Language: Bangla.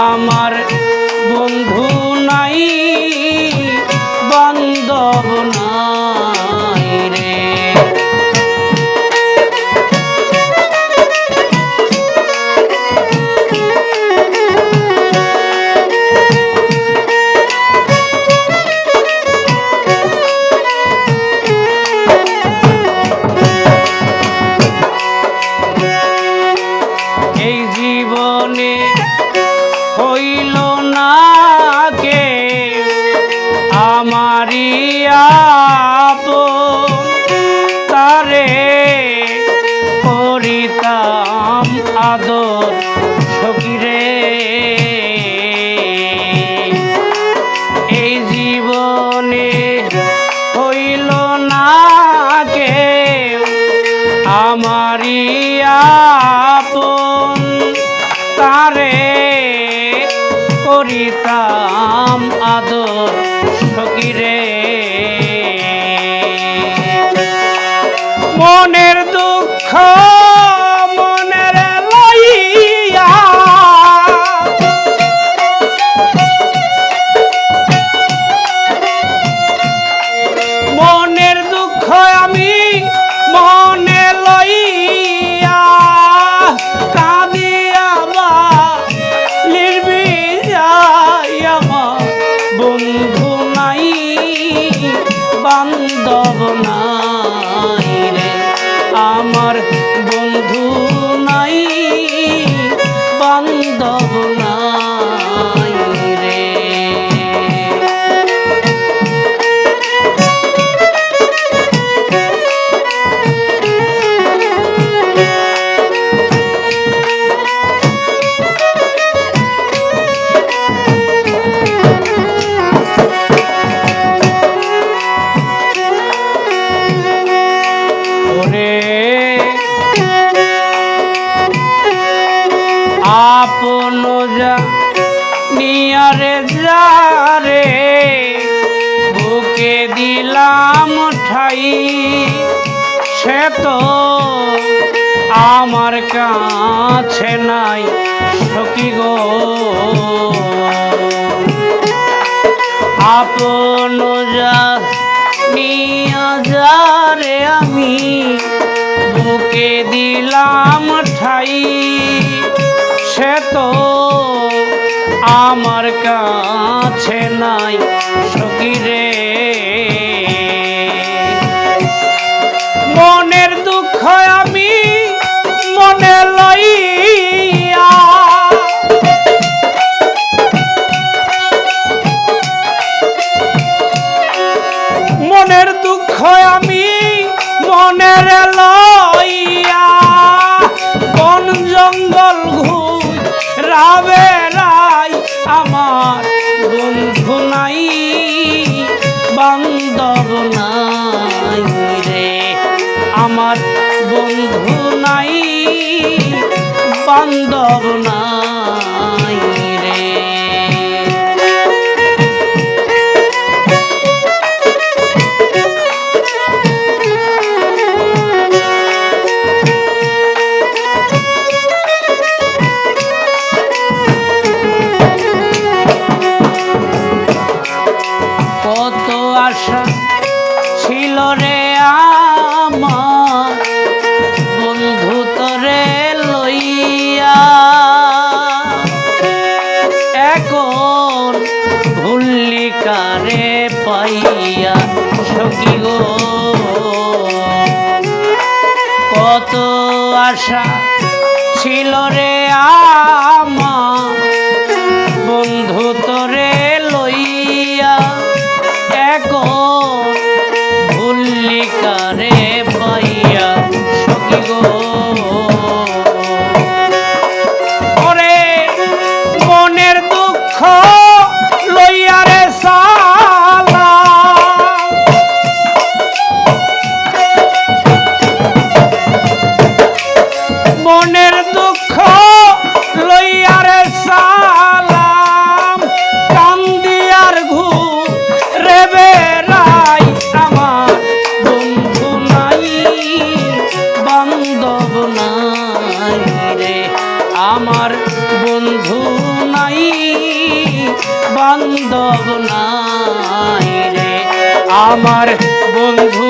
আমার বন্ধু নাই বান্ধব নাই রে। এই জীবনে হইল না কে আমারি আপন, তারে করিতাম আদর সখিরে। এই জীবনে হইল না কে আমারি আপন, তারে করিতাম আদর সখিরে। মনের দুঃখ মনের লইয়া মনের দুঃখ আমি মনে লইয়া কাঁদিয়া লিরবি যাই। আমার বন্ধু নাই বান্ধব নাই রে। আমার বন্ধু নাই বান্ধব নাই রে। আপন যা নিয়ারে যারে বুকে দিলাম ঠাই, সে তো আমার কাছে নাই সখী গো। আপন যা নিয়া যারে আমি বুকে দিলাম ঠাই, সে তো আমার কাছে নাই সখী রে। মনের দুঃখ আমি মনে লইয়া মনের দুঃখ আমি মনের লইয়া বন জঙ্গল ঘুরাবে রাই। আমার বন্ধু নাই বান্ধব নাই রে। আমার বন্ধু নাই বান্ধব নাই রে। কত আশা ছিল রে আমার বন্ধু তরে লইয়া, এখন ভুললি কারে পাইয়া সখী গো। কত আশা ছিল রে আমার বন্ধু তরে লইয়া, এখন ভুললি কারে পাইয়া সখী গো। ওরে মনের দুঃখ লইয়া রে সালা, মনের দুঃখ লইয়া রে সালাম, কান্দিয়ার ঘুরে বেড়াই। আমার বন্ধু নাই বান্ধব নাই রে। আমার বন্ধু নাই বান্ধব নাই রে আমার বন্ধু